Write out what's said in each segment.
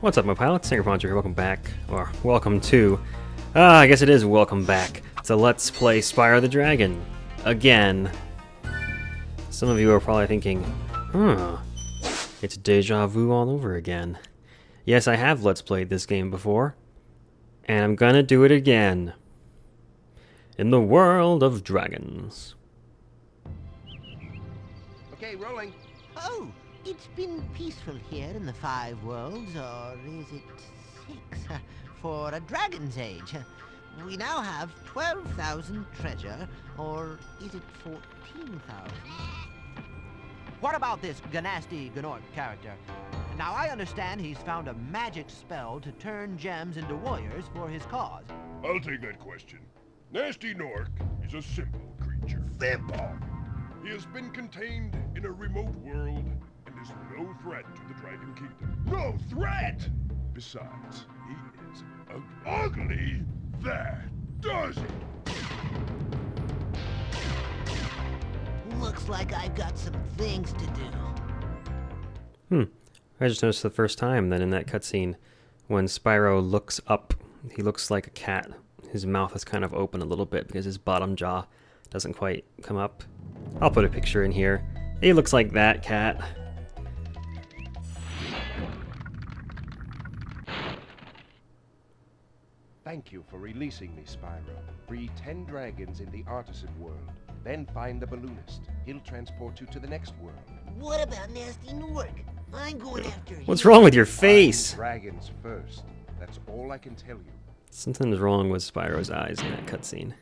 What's up, my pilots? Angryponcho here. Welcome back, or welcome to, I guess it is welcome back to Let's Play Spyro the Dragon. Again. Some of you are probably thinking, it's deja vu all over again. Yes, I have Let's Played this game before, and I'm gonna do it again. In the world of dragons. Okay, rolling. Oh, it's been peaceful here in the Five Worlds, or is it 6? For a dragon's age. We now have 12,000 treasure, or is it 14,000? What about this Ganasty Gnork character? Now, I understand he's found a magic spell to turn gems into warriors for his cause. I'll take that question. Nasty Nork is a simple creature. Simple! He has been contained in a remote world and is no threat to the Dragon Kingdom. No threat! Besides, he is ugly. That does it! Looks like I've got some things to do. I just noticed the first time that in that cutscene, when Spyro looks up, he looks like a cat. His mouth is kind of open a little bit because his bottom jaw doesn't quite come up. I'll put a picture in here. He looks like that cat. Thank you for releasing me, Spyro. Free 10 dragons in the artisan world. Then find the balloonist. He'll transport you to the next world. What about Nasty Nork? I'm going after him. What's wrong with your face? Find dragons first. That's all I can tell you. Something's wrong with Spyro's eyes in that cutscene.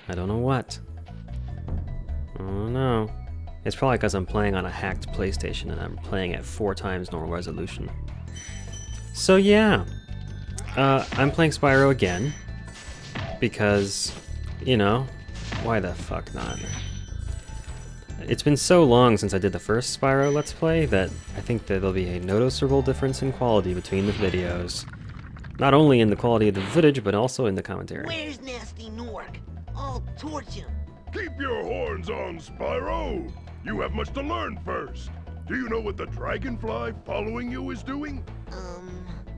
I don't know what. Oh no. It's probably because I'm playing on a hacked PlayStation and I'm playing at 4 times normal resolution. So yeah. I'm playing Spyro again. Because, you know, why the fuck not? It's been so long since I did the first Spyro Let's Play that I think that there'll be a noticeable difference in quality between the videos. Not only in the quality of the footage, but also in the commentary. Where's Nasty Nork? I'll torch him. Keep your horns on, Spyro! You have much to learn first. Do you know what the dragonfly following you is doing?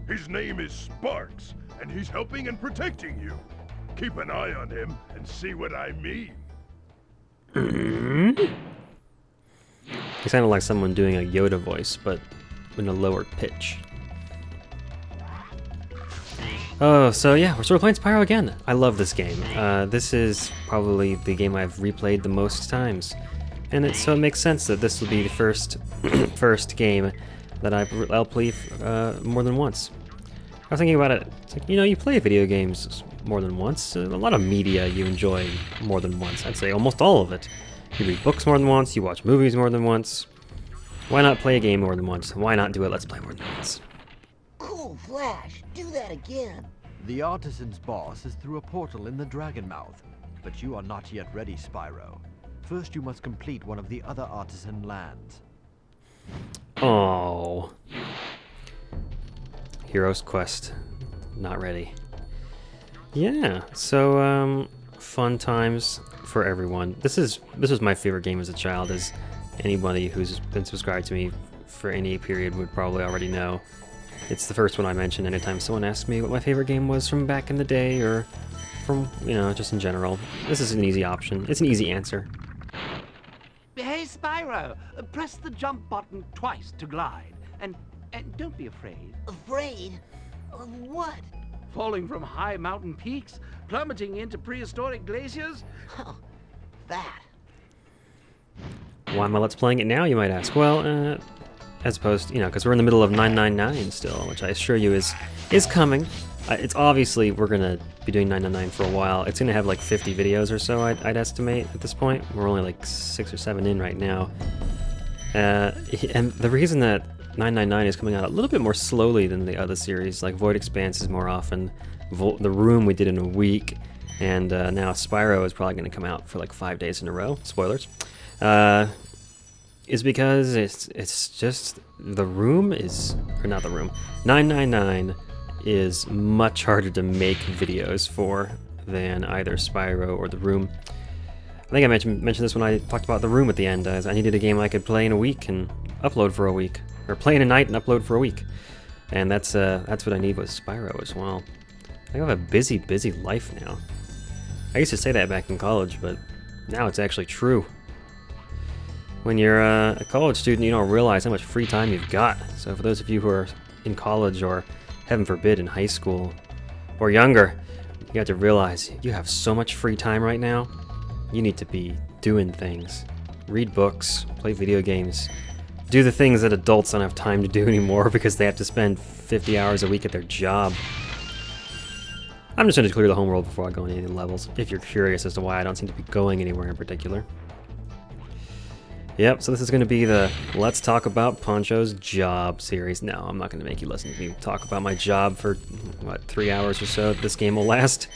His name is Sparks, and he's helping and protecting you. Keep an eye on him and see what I mean. He sounded like someone doing a Yoda voice, but in a lower pitch. Oh, so yeah, we're sort of playing Spyro again. I love this game. This is probably the game I've replayed the most times. And so it makes sense that this will be the first game that I'll play more than once. I was thinking about it. It's like, you know, you play video games more than once. A lot of media you enjoy more than once. I'd say almost all of it. You read books more than once. You watch movies more than once. Why not play a game more than once? Why not do it? Let's play more than once. Cool Flash, do that again. The artisan's boss is through a portal in the Dragon Mouth. But you are not yet ready, Spyro. First you must complete one of the other artisan lands. Oh. Hero's Quest. Not ready. Yeah, so fun times for everyone. This was my favorite game as a child, as anybody who's been subscribed to me for any period would probably already know. It's the first one I mention anytime someone asks me what my favorite game was from back in the day, or from, you know, just in general. This is an easy option. It's an easy answer. Hey, Spyro, press the jump button twice to glide. And don't be afraid. Afraid? Of what? Falling from high mountain peaks? Plummeting into prehistoric glaciers? Oh, that. Why am I Let's Playing it now, you might ask? Well, as opposed, you know, because we're in the middle of 999 still, which I assure you is coming. It's obviously, we're going to be doing 999 for a while. It's going to have like 50 videos or so, I'd estimate at this point. We're only like 6 or 7 in right now. And the reason that 999 is coming out a little bit more slowly than the other series, like Void Expanse is more often, The Room we did in a week, and now Spyro is probably going to come out for like 5 days in a row. Spoilers. Is because it's just, The Room is, or not The Room, 999 is much harder to make videos for than either Spyro or The Room. I think I mentioned this when I talked about The Room at the end, as I needed a game I could play in a week and upload for a week, or play in a night and upload for a week. And that's what I need with Spyro as well. I have a busy, busy life now. I used to say that back in college, but now it's actually true. When you're a college student, you don't realize how much free time you've got. So for those of you who are in college or, heaven forbid, in high school or younger, you have to realize you have so much free time right now. You need to be doing things. Read books, play video games, do the things that adults don't have time to do anymore because they have to spend 50 hours a week at their job. I'm just going to clear the homeworld before I go into any levels, if you're curious as to why I don't seem to be going anywhere in particular. Yep, so this is going to be the Let's Talk About Poncho's Job series. No, I'm not going to make you listen to me talk about my job for, what, 3 hours or so this game will last.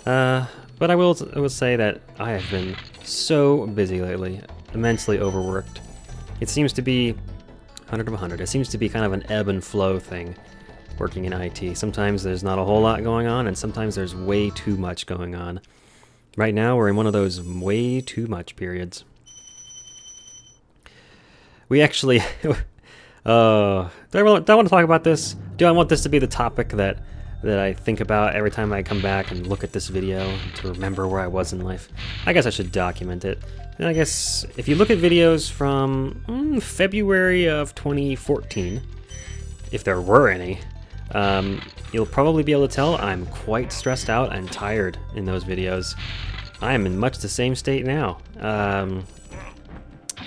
But I will say that I have been so busy lately, immensely overworked. It seems to be 100 of 100. It seems to be kind of an ebb and flow thing working in IT. Sometimes there's not a whole lot going on, and sometimes there's way too much going on. Right now, we're in one of those way too much periods. We actually... do I want to talk about this? Do I want this to be the topic that I think about every time I come back and look at this video to remember where I was in life? I guess I should document it. And I guess if you look at videos from February of 2014, if there were any, you'll probably be able to tell I'm quite stressed out and tired in those videos. I am in much the same state now.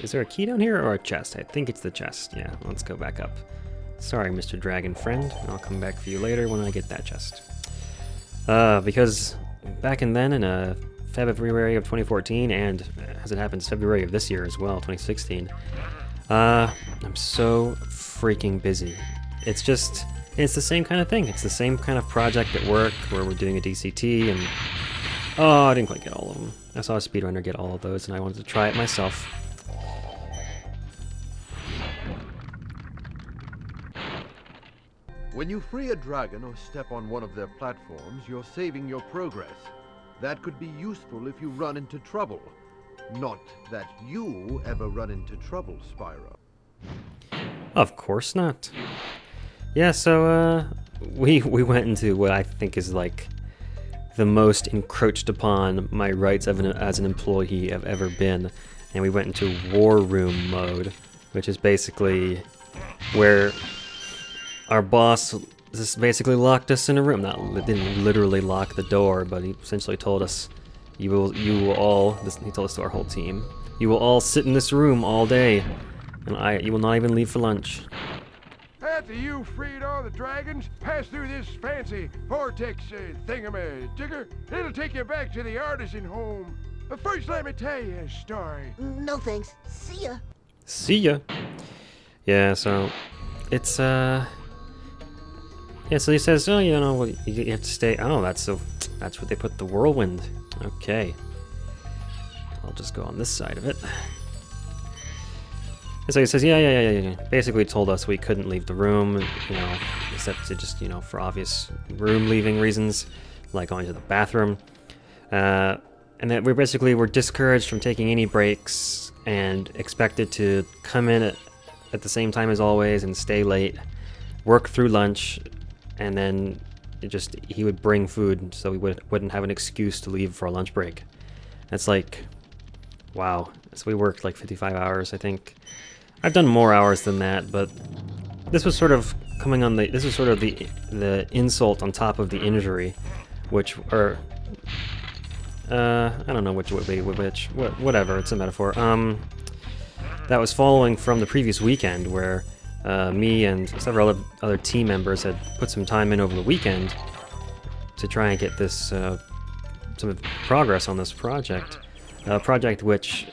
Is there a key down here or a chest? I think it's the chest. Yeah, let's go back up. Sorry, Mr. Dragon Friend. I'll come back for you later when I get that chest. Because back in February of 2014, and as it happens, February of this year as well, 2016, I'm so freaking busy. It's the same kind of thing. It's the same kind of project at work where we're doing a DCT, and oh, I didn't quite get all of them. I saw a speedrunner get all of those, and I wanted to try it myself. When you free a dragon or step on one of their platforms, you're saving your progress. That could be useful if you run into trouble. Not that you ever run into trouble, Spyro. Of course not. Yeah, so we went into what I think is like the most encroached upon my rights as an employee I've ever been, and we went into war room mode, which is basically where our boss just basically locked us in a room. Didn't literally lock the door, but he essentially told us, you will all, he told us to our whole team, you will all sit in this room all day, and you will not even leave for lunch. After you freed all the dragons, pass through this fancy vortex thingamajigger. It'll take you back to the artisan home. But first let me tell you a story. No thanks. See ya. See ya. Yeah, so it's yeah, so he says, oh, you know, you have to stay. Oh, that's what they put the whirlwind. Okay. I'll just go on this side of it. And so he says, yeah. Basically told us we couldn't leave the room, you know, except to just, you know, for obvious room leaving reasons, like going to the bathroom. And that we basically were discouraged from taking any breaks and expected to come in at the same time as always and stay late, work through lunch, and then he would bring food so we wouldn't have an excuse to leave for a lunch break. That's like, wow. So we worked like 55 hours, I think. I've done more hours than that, but this was sort of this was sort of the insult on top of the injury, I don't know which would be which, whatever, it's a metaphor. That was following from the previous weekend where me and several other team members had put some time in over the weekend to try and get this some progress on this project. A project which,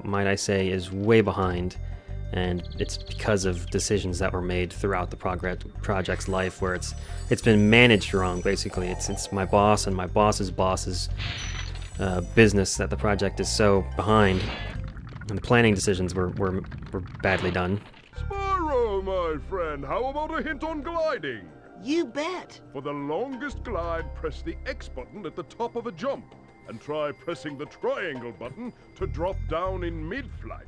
might I say, is way behind, and it's because of decisions that were made throughout the project's life where it's been managed wrong, basically. It's my boss and my boss's boss's business that the project is so behind, and the planning decisions were badly done. Spyro, my friend, how about a hint on gliding? You bet. For the longest glide, press the X button at the top of a jump, and try pressing the triangle button to drop down in mid-flight.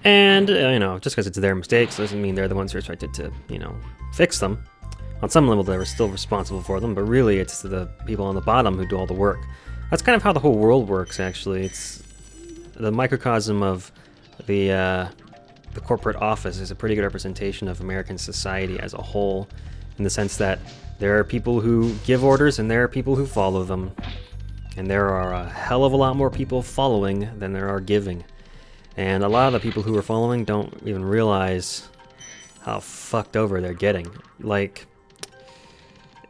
And, you know, just because it's their mistakes doesn't mean they're the ones who are expected to, you know, fix them. On some level, they're still responsible for them, but really it's the people on the bottom who do all the work. That's kind of how the whole world works, actually. It's the microcosm of the corporate office is a pretty good representation of American society as a whole, in the sense that there are people who give orders and there are people who follow them. And there are a hell of a lot more people following than there are giving. And a lot of the people who are following don't even realize how fucked over they're getting. Like,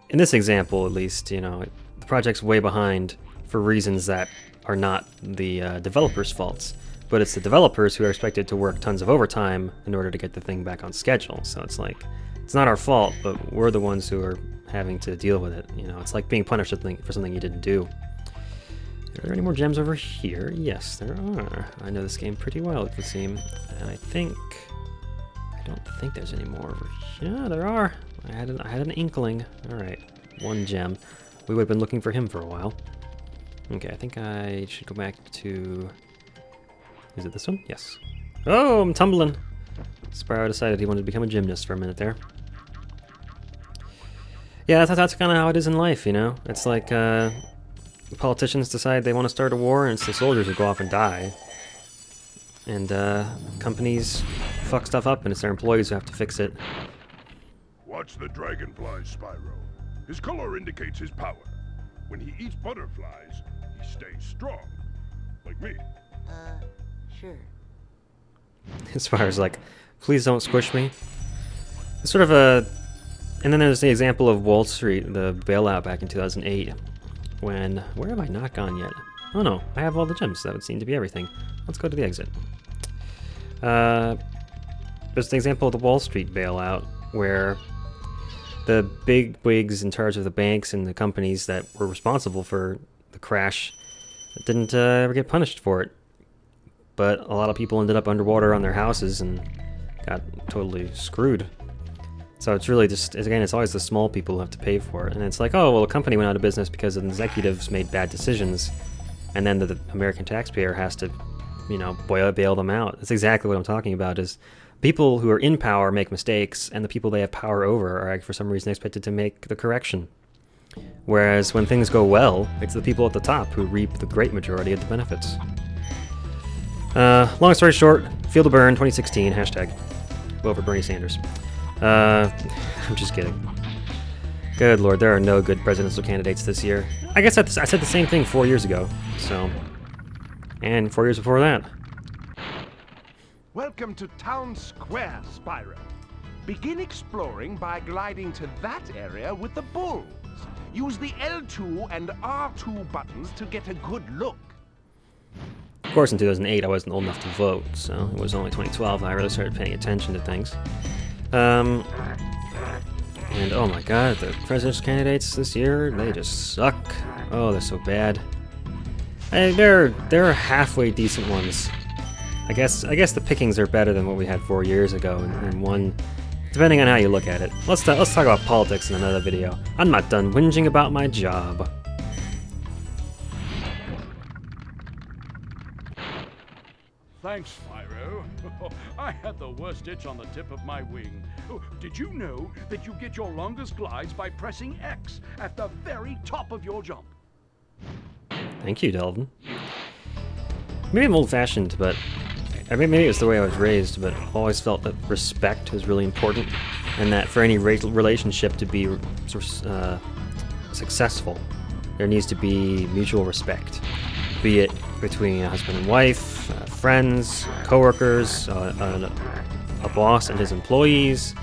in this example at least, you know, the project's way behind for reasons that are not the developers' faults. But it's the developers who are expected to work tons of overtime in order to get the thing back on schedule. So it's like, it's not our fault, but we're the ones who are having to deal with it. You know, it's like being punished for something you didn't do. Are there any more gems over here? Yes, there are. I know this game pretty well, it would seem. And I don't think there's any more over here. Yeah, there are. I had an inkling. All right, one gem. We would have been looking for him for a while. Okay, I think I should go back to... Is it this one? Yes. Oh, I'm tumbling. Spyro decided he wanted to become a gymnast for a minute there. Yeah, that's kind of how it is in life, you know? It's like, politicians decide they want to start a war, and it's the soldiers who go off and die. And, companies fuck stuff up, and it's their employees who have to fix it. Watch the dragonfly, Spyro. His color indicates his power. When he eats butterflies, he stays strong. Like me. Sure. Spyro's like, please don't squish me. It's sort of a... And then there's the example of Wall Street, the bailout back in 2008. When... Where have I not gone yet? Oh no, I have all the gems. That would seem to be everything. Let's go to the exit. There's the example of the Wall Street bailout, where the big wigs in charge of the banks and the companies that were responsible for the crash didn't ever get punished for it. But a lot of people ended up underwater on their houses and got totally screwed. So it's really just, again, it's always the small people who have to pay for it. And it's like, oh, well, a company went out of business because the executives made bad decisions. And then the American taxpayer has to, you know, bail them out. That's exactly what I'm talking about, is people who are in power make mistakes, and the people they have power over are, for some reason, expected to make the correction. Whereas when things go well, it's the people at the top who reap the great majority of the benefits. Long story short, Feel the Burn 2016, hashtag. Vote for Bernie Sanders. I'm just kidding. Good lord, there are no good presidential candidates this year. I guess I said the same thing 4 years ago, so... And 4 years before that. Welcome to Town Square, Spyro. Begin exploring by gliding to that area with the bulls. Use the L2 and R2 buttons to get a good look. Of course, in 2008, I wasn't old enough to vote, so it was only 2012 that I really started paying attention to things. And oh my god, the presidential candidates this year, they just suck. Oh, they're so bad. There are halfway decent ones. I guess the pickings are better than what we had 4 years ago, and one, depending on how you look at it. Let's talk about politics in another video. I'm not done whinging about my job. Thanks, Spyro. I had the worst itch on the tip of my wing. Oh, did you know that you get your longest glides by pressing X at the very top of your jump? Thank you, Delvin. Maybe I'm old-fashioned, but... I mean, maybe it's the way I was raised, but I've always felt that respect is really important, and that for any relationship to be successful, there needs to be mutual respect. Be it between a husband and wife, friends, coworkers, a boss and his employees,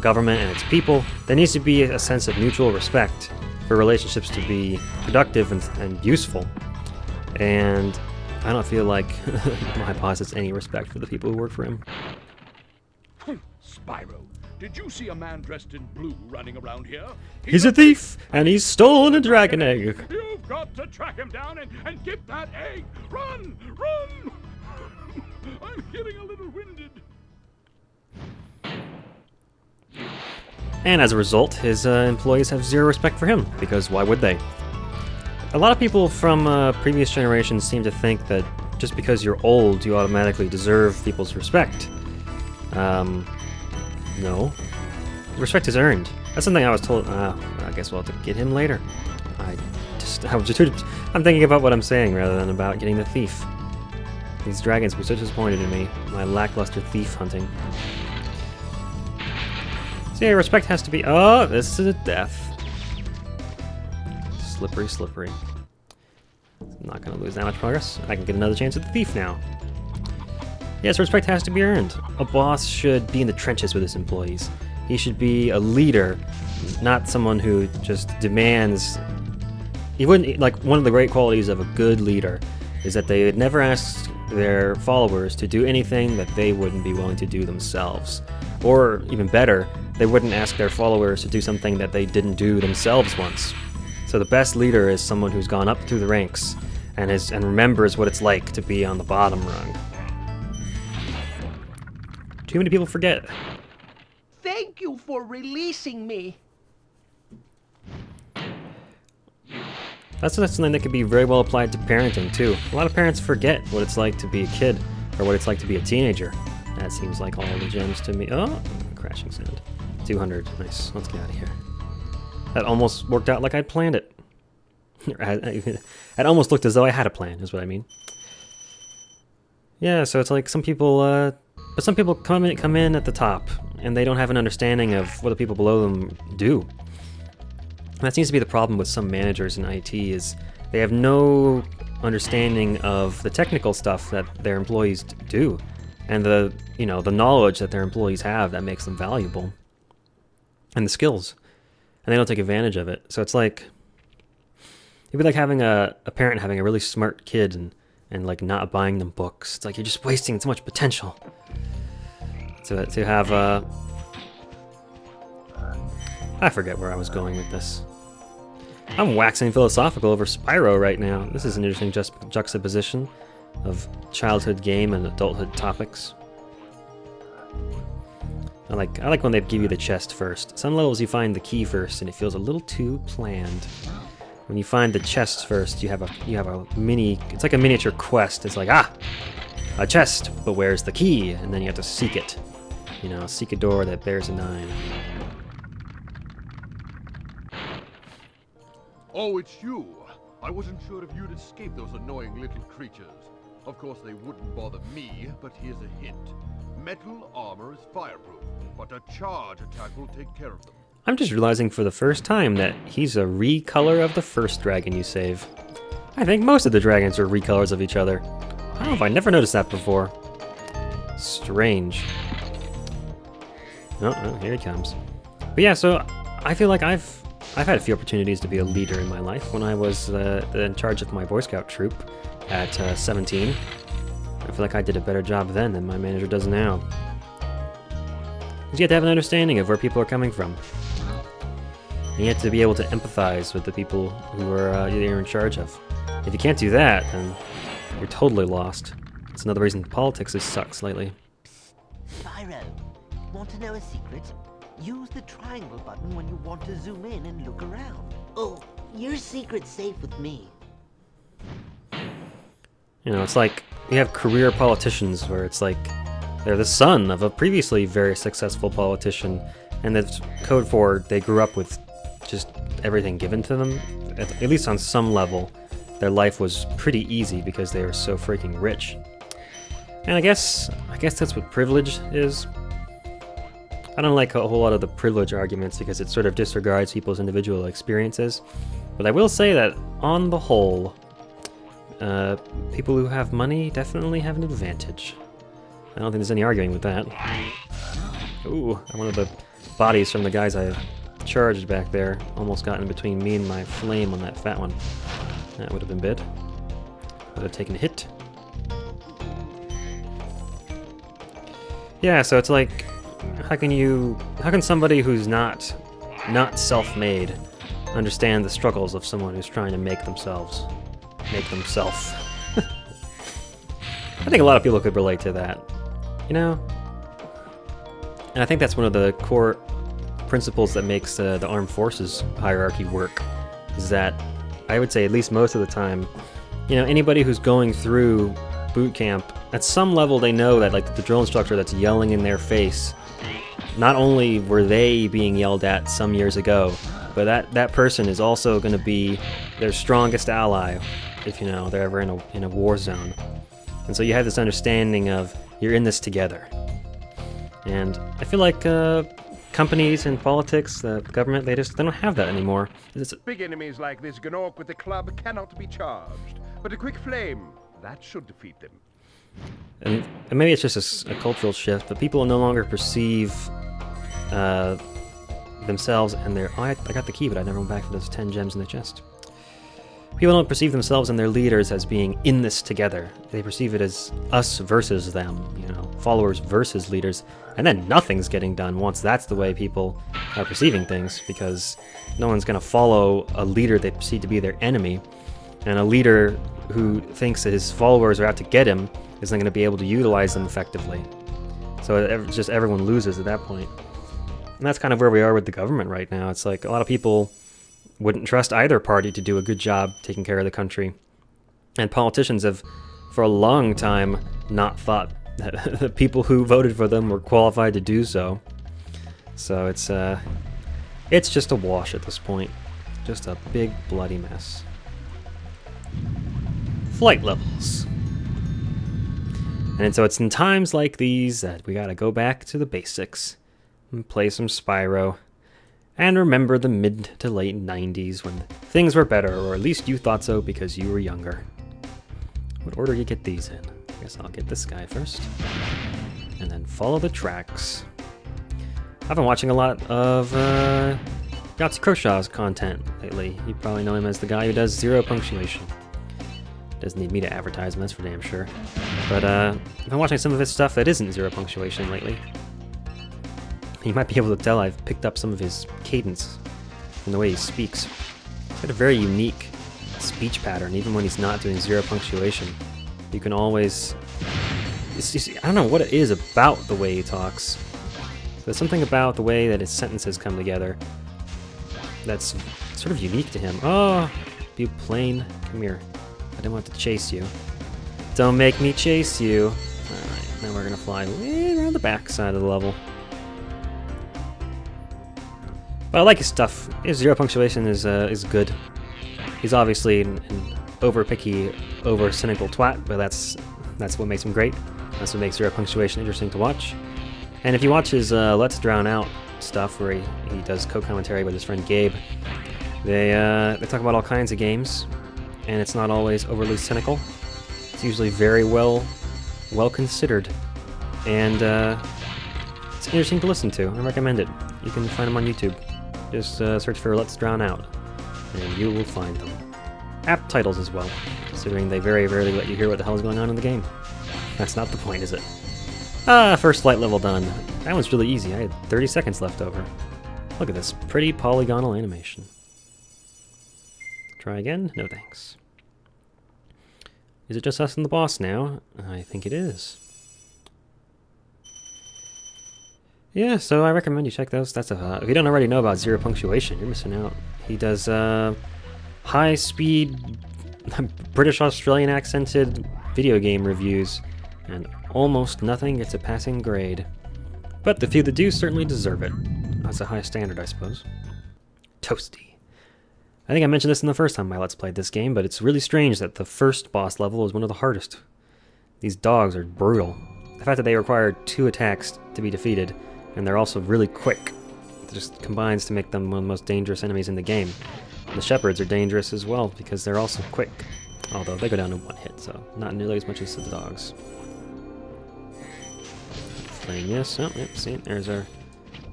government and its people. There needs to be a sense of mutual respect for relationships to be productive and useful. And I don't feel like my boss has any respect for the people who work for him. Spyro, did you see a man dressed in blue running around here? He's a thief, and he's stolen a dragon egg. You've got to track him down and get that egg. Run! Run! I'm getting a little winded. And as a result, his employees have zero respect for him, because why would they? A lot of people from previous generations seem to think that just because you're old, you automatically deserve people's respect. No. Respect is earned. That's something I was told. I guess we'll have to get him later. I'm thinking about what I'm saying rather than about getting the thief. These dragons were so disappointed in me. My lackluster thief hunting. So yeah, respect has to be. Oh, this is a death. Slippery, slippery. I'm not gonna lose that much progress. I can get another chance at the thief now. Yes, respect has to be earned. A boss should be in the trenches with his employees. He should be a leader, not someone who just demands. He wouldn't, like, one of the great qualities of a good leader is that they would never ask their followers to do anything that they wouldn't be willing to do themselves. Or, even better, they wouldn't ask their followers to do something that they didn't do themselves once. So the best leader is someone who's gone up through the ranks and remembers what it's like to be on the bottom rung. Too many people forget. Thank you for releasing me. That's something that could be very well applied to parenting, too. A lot of parents forget what it's like to be a kid, or what it's like to be a teenager. That seems like all the gems to me. Oh, crashing sound. 200. Nice. Let's get out of here. That almost worked out like I'd planned it. It almost looked as though I had a plan, is what I mean. Yeah, so it's like some people, but some people come in at the top, and they don't have an understanding of what the people below them do. And that seems to be the problem with some managers in IT, is they have no understanding of the technical stuff that their employees do, and the knowledge that their employees have that makes them valuable, and the skills, and they don't take advantage of it. So it's like, it'd be like having a parent having a really smart kid and like not buying them books. It's like you're just wasting so much potential. To have I forget where I was going with this. I'm waxing philosophical over Spyro right now. This is an interesting juxtaposition of childhood game and adulthood topics. I like when they give you the chest first. Some levels you find the key first, and it feels a little too planned. When you find the chest first, you have a mini. It's like a miniature quest. It's like, a chest, but where's the key? And then you have to seek it. Seek a door that bears a 9. Oh, it's you. I wasn't sure if you'd escape those annoying little creatures. Of course, they wouldn't bother me, but here's a hint. Metal armor is fireproof, but a charge attack will take care of them. I'm just realizing for the first time that he's a recolor of the first dragon you save. I think most of the dragons are recolors of each other. I don't know if I never noticed that before. Strange. Oh, here he comes. But yeah, so I feel like I've had a few opportunities to be a leader in my life. When I was in charge of my Boy Scout troop at 17, I feel like I did a better job then than my manager does now. You have to have an understanding of where people are coming from. And you have to be able to empathize with the people who are you're in charge of. If you can't do that, then you're totally lost. It's another reason politics has sucked lately. Spyro, want to know a secret? Use the triangle button when you want to zoom in and look around. Oh, your secret's safe with me. It's like you have career politicians where it's like they're the son of a previously very successful politician, and that's code for they grew up with just everything given to them. At least on some level, their life was pretty easy because they were so freaking rich. And I guess that's what privilege is. I don't like a whole lot of the privilege arguments because it sort of disregards people's individual experiences. But I will say that, on the whole, people who have money definitely have an advantage. I don't think there's any arguing with that. Ooh, one of the bodies from the guys I charged back there almost got in between me and my flame on that fat one. That would have been bad. Would have taken a hit. Yeah, so it's like, how can somebody who's not self-made understand the struggles of someone who's trying to make themselves? I think a lot of people could relate to that, And I think that's one of the core principles that makes the armed forces hierarchy work, is that I would say at least most of the time, anybody who's going through boot camp, at some level they know that like the drill instructor that's yelling in their face, not only were they being yelled at some years ago, but that person is also going to be their strongest ally if, you know, they're ever in a war zone. And so you have this understanding of you're in this together. And I feel like companies and politics, the government, they don't have that anymore. Big enemies like this Gnorc with the club cannot be charged, but a quick flame, that should defeat them. And maybe it's just a cultural shift, but people no longer perceive themselves and their... Oh, I got the key, but I never went back for those 10 gems in the chest. People don't perceive themselves and their leaders as being in this together. They perceive it as us versus them, you know, followers versus leaders, and then nothing's getting done once that's the way people are perceiving things, because no one's going to follow a leader they perceive to be their enemy, and a leader who thinks that his followers are out to get him isn't going to be able to utilize them effectively. So just everyone loses at that point. And that's kind of where we are with the government right now. It's like a lot of people wouldn't trust either party to do a good job taking care of the country. And politicians have, for a long time, not thought that the people who voted for them were qualified to do so. So it's just a wash at this point. Just a big bloody mess. Flight levels. And so it's in times like these that we gotta go back to the basics and play some Spyro. And remember the mid to late 90s when things were better, or at least you thought so because you were younger. What order do you get these in? I guess I'll get this guy first. And then follow the tracks. I've been watching a lot of Yahtzee Crowshaw's content lately. You probably know him as the guy who does zero punctuation. Doesn't need me to advertise him, that's for damn sure. But I've been watching some of his stuff that isn't zero punctuation lately. You might be able to tell I've picked up some of his cadence from the way he speaks. He's got a very unique speech pattern, even when he's not doing zero punctuation. You can always... I don't know what it is about the way he talks. There's something about the way that his sentences come together that's sort of unique to him. Oh, you plane. Come here. I didn't want to chase you. Don't make me chase you. Alright, now we're gonna fly way around the back side of the level. But I like his stuff. His zero punctuation is good. He's obviously an over-picky, over-cynical twat, but that's what makes him great. That's what makes zero punctuation interesting to watch. And if you watch his Let's Drown Out stuff, where he does co-commentary with his friend Gabe, they talk about all kinds of games, and it's not always overly cynical. It's usually very well considered, and it's interesting to listen to. I recommend it. You can find them on YouTube. Just search for Let's Drown Out, and you will find them. Apt titles as well, considering they very rarely let you hear what the hell is going on in the game. That's not the point, is it? First flight level done. That one's really easy. I had 30 seconds left over. Look at this pretty polygonal animation. Try again? No thanks. Is it just us and the boss now? I think it is. Yeah, so I recommend you check those. That's if you don't already know about zero punctuation, you're missing out. He does high-speed British Australian accented video game reviews, and almost nothing gets a passing grade. But the few that do certainly deserve it. That's a high standard, I suppose. Toasty. I think I mentioned this in the first time I Let's Played this game, but it's really strange that the first boss level is one of the hardest. These dogs are brutal. The fact that they require 2 attacks to be defeated, and they're also really quick, it just combines to make them one of the most dangerous enemies in the game. And the shepherds are dangerous as well, because they're also quick. Although they go down to 1 hit, so not nearly as much as the dogs. Flame, yes. Oh, yep, see, there's our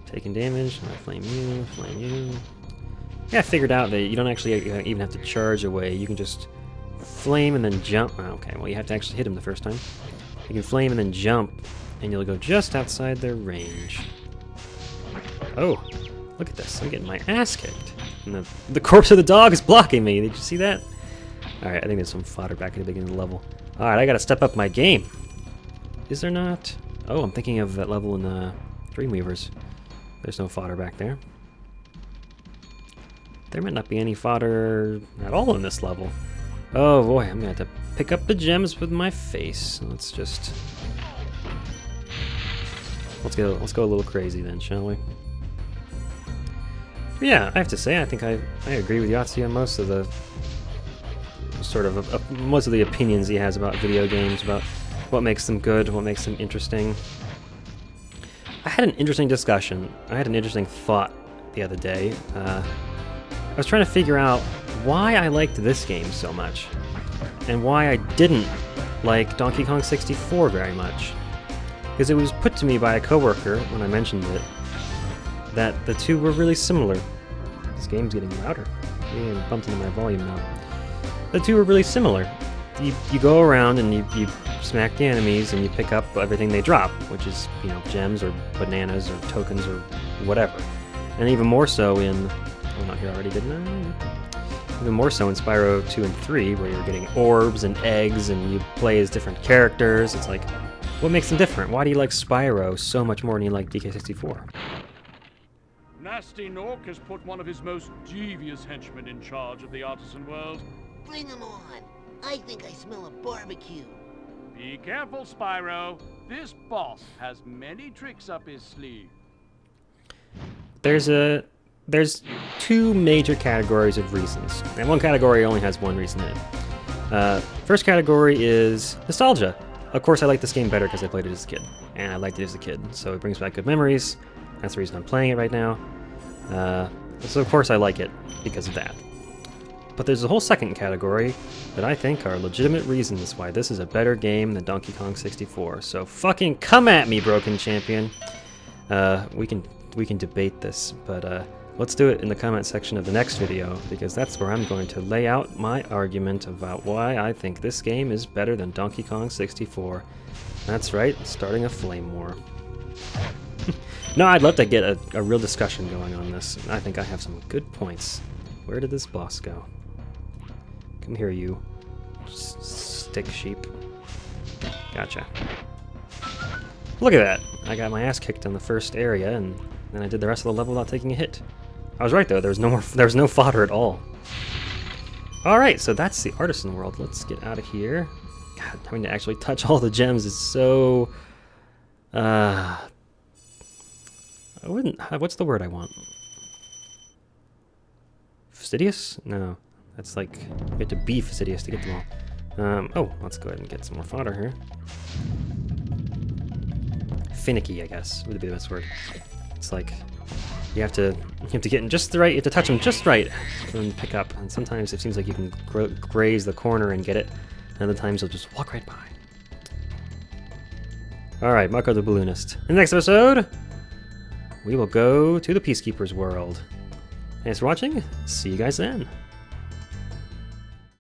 taking damage. Flame you, flame you. Yeah, I figured out that you don't actually even have to charge away. You can just flame and then jump. Oh, okay, well, you have to actually hit him the first time. You can flame and then jump, and you'll go just outside their range. Oh, look at this. I'm getting my ass kicked. And the corpse of the dog is blocking me. Did you see that? Alright, I think there's some fodder back at the beginning of the level. Alright, I gotta step up my game. Is there not? Oh, I'm thinking of that level in Dreamweavers. There's no fodder back there. There might not be any fodder at all in this level. Oh boy, I'm gonna have to pick up the gems with my face. Let's go a little crazy then, shall we? But yeah, I have to say, I think I agree with Yahtzee on most of the most of the opinions he has about video games, about what makes them good, what makes them interesting. I had an interesting discussion. I had an interesting thought the other day. I was trying to figure out why I liked this game so much, and why I didn't like Donkey Kong 64 very much. Because it was put to me by a coworker when I mentioned it that the two were really similar. This game's getting louder. I'm getting bumped into my volume now. The two were really similar. You go around and you smack the enemies and you pick up everything they drop, which is, you know, gems or bananas or tokens or whatever. And even more so in... Oh, not here already, didn't I? Even more so in Spyro 2 and 3, where you're getting orbs and eggs and you play as different characters. It's like, what makes them different? Why do you like Spyro so much more than you like DK64? Nasty Nork has put one of his most devious henchmen in charge of the artisan world. Bring him on. I think I smell a barbecue. Be careful, Spyro. This boss has many tricks up his sleeve. There's two major categories of reasons, and one category only has one reason in it. First category is nostalgia. Of course, I like this game better because I played it as a kid, and I liked it as a kid, so it brings back good memories. That's the reason I'm playing it right now. So of course I like it because of that. But there's a whole second category that I think are legitimate reasons why this is a better game than Donkey Kong 64. So fucking come at me, Broken Champion. We can debate this, but let's do it in the comment section of the next video, because that's where I'm going to lay out my argument about why I think this game is better than Donkey Kong 64. That's right, starting a flame war. No, I'd love to get a real discussion going on this. I think I have some good points. Where did this boss go? Come here, you stick sheep. Gotcha. Look at that! I got my ass kicked in the first area, and then I did the rest of the level without taking a hit. I was right though. There was no fodder at all. All right, so that's the artisan world. Let's get out of here. God, having to actually touch all the gems is so. I wouldn't. What's the word I want? Fastidious? No, that's like you have to be fastidious to get them all. Oh, let's go ahead and get some more fodder here. Finicky, I guess, would be the best word. It's like you have to get in just the right. You have to touch them just right for them to pick up. And sometimes it seems like you can graze the corner and get it, and other times you'll just walk right by. All right, Mako the Balloonist. In the next episode, we will go to the Peacekeeper's world. Thanks for watching. See you guys then.